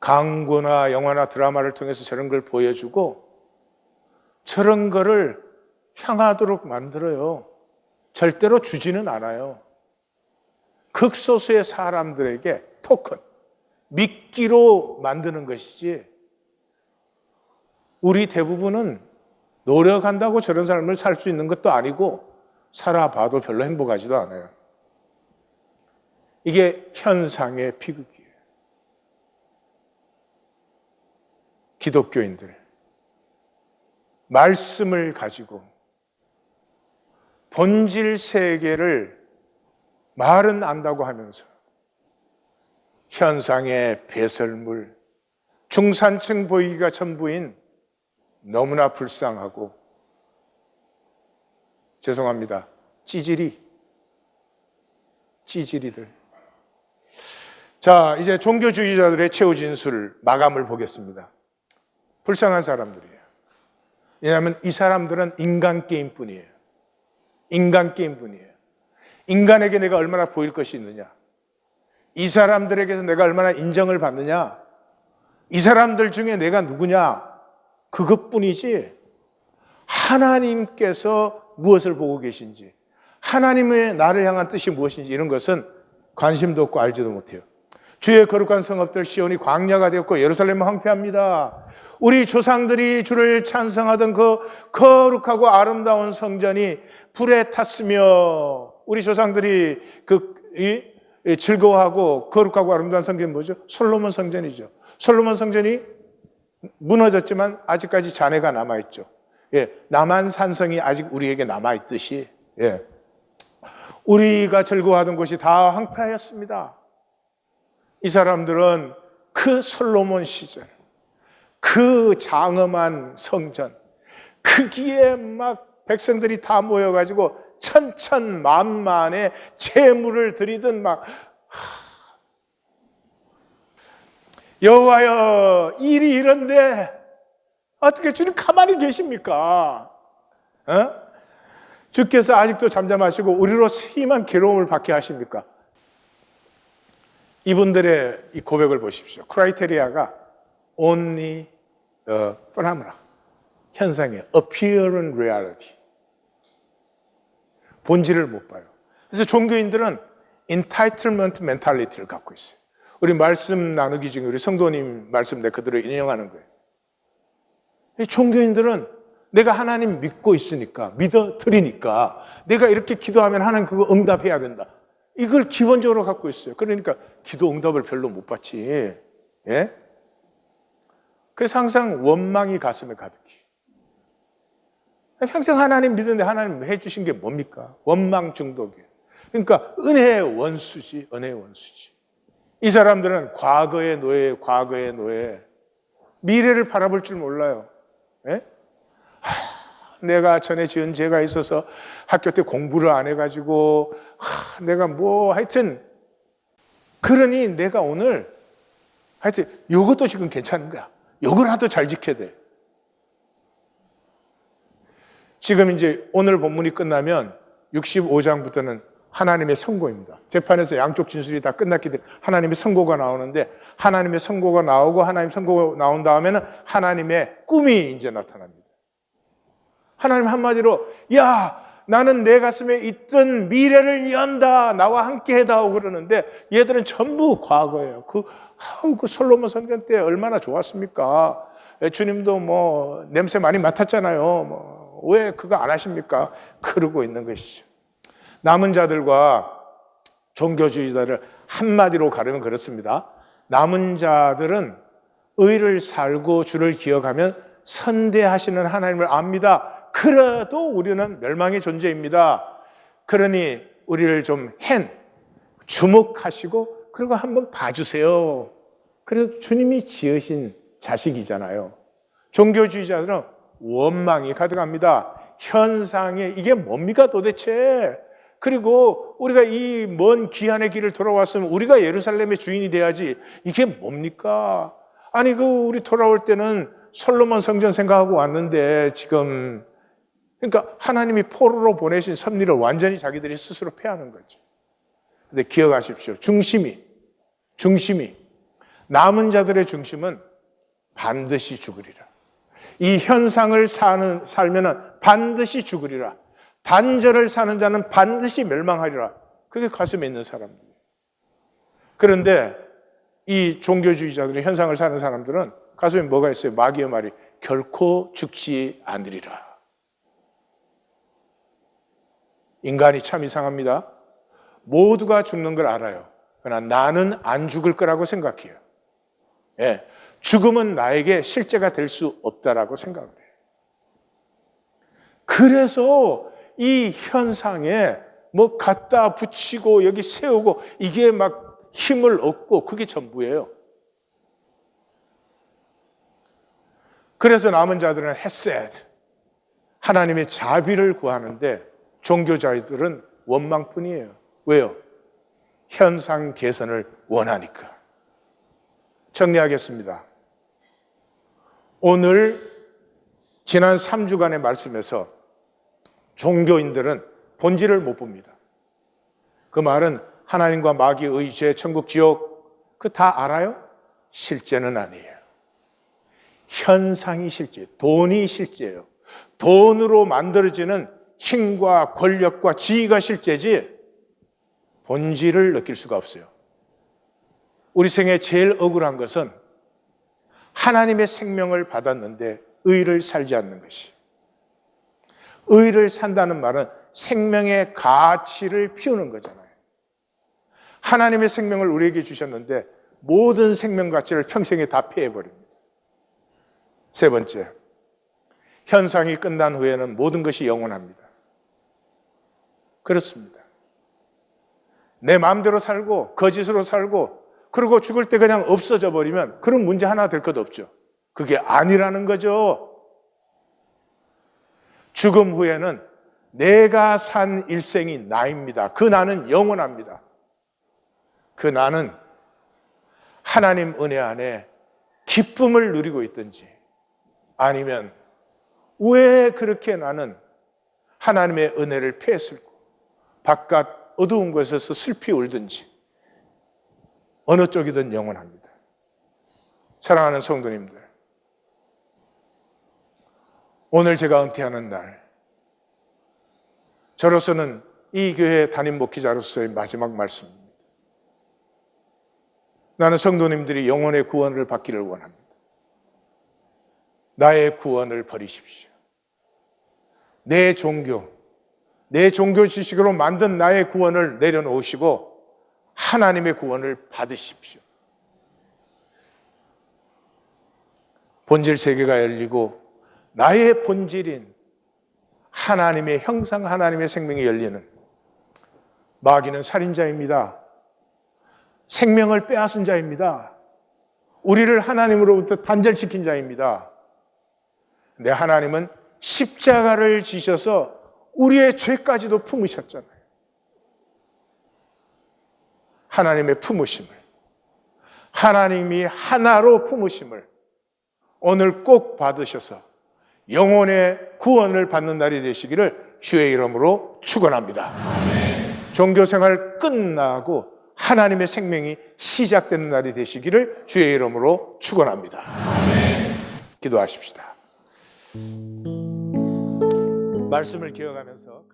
광고나 영화나 드라마를 통해서 저런 걸 보여주고 저런 거를 향하도록 만들어요. 절대로 주지는 않아요. 극소수의 사람들에게 토큰, 미끼로 만드는 것이지, 우리 대부분은 노력한다고 저런 삶을 살 수 있는 것도 아니고 살아봐도 별로 행복하지도 않아요. 이게 현상의 비극이에요. 기독교인들, 말씀을 가지고 본질 세계를 말은 안다고 하면서 현상의 배설물, 중산층 보이기가 전부인 너무나 불쌍하고, 죄송합니다, 찌질이들. 자, 이제 종교주의자들의 최후 진술 마감을 보겠습니다. 불쌍한 사람들이에요. 왜냐하면 이 사람들은 인간 게임뿐이에요. 인간에게 내가 얼마나 보일 것이 있느냐, 이 사람들에게서 내가 얼마나 인정을 받느냐, 이 사람들 중에 내가 누구냐, 그것뿐이지 하나님께서 무엇을 보고 계신지, 하나님의 나를 향한 뜻이 무엇인지 이런 것은 관심도 없고 알지도 못해요. 주의 거룩한 성읍들 시온이 광야가 되었고 예루살렘은 황폐합니다. 우리 조상들이 주를 찬송하던 그 거룩하고 아름다운 성전이 불에 탔으며, 우리 조상들이 즐거워하고 거룩하고 아름다운 성전이 뭐죠? 솔로몬 성전이죠. 솔로몬 성전이 무너졌지만 아직까지 잔해가 남아있죠. 남한산성이 아직 우리에게 남아있듯이, 우리가 즐거워하던 곳이 다 황폐하였습니다. 이 사람들은 그 솔로몬 시절, 그 장엄한 성전, 거기에 막 백성들이 다 모여가지고 천천만만의 제물을 드리던 막, 여호와여, 일이 이런데 어떻게 주님 가만히 계십니까? 주께서 아직도 잠잠하시고 우리로 심한 괴로움을 받게 하십니까? 이분들의 이 고백을 보십시오. 크라이테리아가 only phenomena, 현상이에요. appearing reality. 본질을 못 봐요. 그래서 종교인들은 entitlement mentality를 갖고 있어요. 우리 말씀 나누기 중에 우리 성도님 말씀 내 그대로 인용하는 거예요. 이 종교인들은 내가 하나님 믿고 있으니까, 믿어드리니까 내가 이렇게 기도하면 하나님 그거 응답해야 된다, 이걸 기본적으로 갖고 있어요. 그러니까 기도 응답을 별로 못 받지. 그래서 항상 원망이 가슴에 가득히. 평생 하나님 믿는데 하나님 해주신 게 뭡니까? 원망 중독이에요. 그러니까 은혜의 원수지, 은혜의 원수지. 이 사람들은 과거의 노예, 과거의 노예. 미래를 바라볼 줄 몰라요. 예? 내가 전에 지은 죄가 있어서 학교 때 공부를 안 해가지고 내가 하여튼 그러니 내가 오늘 하여튼 요것도 지금 괜찮은 거야. 요거라도 잘 지켜야 돼. 지금 이제 오늘 본문이 끝나면 65장부터는 하나님의 선고입니다. 재판에서 양쪽 진술이 다 끝났기 때문에 하나님의 선고가 나오는데 하나님의 선고가 나오고 하나님 선고가 나온 다음에는 하나님의 꿈이 이제 나타납니다. 하나님 한마디로 야 나는 내 가슴에 있던 미래를 연다 나와 함께 해다오 그러는데 얘들은 전부 과거예요. 그 솔로몬 성전 때 얼마나 좋았습니까? 주님도 냄새 많이 맡았잖아요. 왜 그거 안 하십니까? 그러고 있는 것이죠. 남은 자들과 종교주의자를 한마디로 가르면 그렇습니다. 남은 자들은 의를 살고 주를 기억하면 선대하시는 하나님을 압니다. 그래도 우리는 멸망의 존재입니다. 그러니 우리를 좀 주목하시고 그리고 한번 봐주세요. 그래도 주님이 지으신 자식이잖아요. 종교주의자들은 원망이 가득합니다. 현상에 이게 뭡니까 도대체? 그리고 우리가 이 먼 귀한의 길을 돌아왔으면 우리가 예루살렘의 주인이 돼야지. 이게 뭡니까? 아니 우리 돌아올 때는 솔로몬 성전 생각하고 왔는데 지금 그러니까 하나님이 포로로 보내신 섭리를 완전히 자기들이 스스로 패하는 거죠. 근데 기억하십시오. 중심이 남은 자들의 중심은 반드시 죽으리라. 이 현상을 살면은 반드시 죽으리라. 단절을 사는 자는 반드시 멸망하리라. 그게 가슴에 있는 사람들이에요. 그런데 이 종교주의자들의 현상을 사는 사람들은 가슴에 뭐가 있어요? 마귀의 말이 결코 죽지 않으리라. 인간이 참 이상합니다. 모두가 죽는 걸 알아요. 그러나 나는 안 죽을 거라고 생각해요. 예, 죽음은 나에게 실제가 될 수 없다라고 생각을 해요. 그래서 이 현상에 갖다 붙이고 여기 세우고 이게 막 힘을 얻고 그게 전부예요. 그래서 남은 자들은 헤세드, 하나님의 자비를 구하는데 종교자들은 원망뿐이에요. 왜요? 현상 개선을 원하니까. 정리하겠습니다. 오늘 지난 3주간의 말씀에서 종교인들은 본질을 못 봅니다. 그 말은 하나님과 마귀의 죄, 천국, 지옥 그 다 알아요? 실제는 아니에요. 현상이 실제, 돈이 실제예요. 돈으로 만들어지는 힘과 권력과 지위가 실제지 본질을 느낄 수가 없어요. 우리 생에 제일 억울한 것은 하나님의 생명을 받았는데 의를 살지 않는 것이. 의를 산다는 말은 생명의 가치를 피우는 거잖아요. 하나님의 생명을 우리에게 주셨는데 모든 생명 가치를 평생에 다 피해버립니다. 세 번째, 현상이 끝난 후에는 모든 것이 영원합니다. 그렇습니다. 내 마음대로 살고 거짓으로 살고 그리고 죽을 때 그냥 없어져 버리면 그런 문제 하나 될 것 없죠. 그게 아니라는 거죠. 죽음 후에는 내가 산 일생이 나입니다. 그 나는 영원합니다. 그 나는 하나님 은혜 안에 기쁨을 누리고 있든지 아니면 왜 그렇게 나는 하나님의 은혜를 피했을까? 바깥 어두운 곳에서 슬피 울든지 어느 쪽이든 영원합니다. 사랑하는 성도님들, 오늘 제가 은퇴하는 날, 저로서는 이 교회 담임 목회자로서의 마지막 말씀입니다. 나는 성도님들이 영혼의 구원을 받기를 원합니다. 나의 구원을 버리십시오. 내 종교 지식으로 만든 나의 구원을 내려놓으시고 하나님의 구원을 받으십시오. 본질 세계가 열리고 나의 본질인 하나님의 형상, 하나님의 생명이 열리는, 마귀는 살인자입니다. 생명을 빼앗은 자입니다. 우리를 하나님으로부터 단절시킨 자입니다. 근데 하나님은 십자가를 지셔서 우리의 죄까지도 품으셨잖아요. 하나님의 품으심을, 하나님이 하나로 품으심을 오늘 꼭 받으셔서 영혼의 구원을 받는 날이 되시기를 주의 이름으로 축원합니다. 종교생활 끝나고 하나님의 생명이 시작되는 날이 되시기를 주의 이름으로 축원합니다. 기도하십시다. 말씀을 기억하면서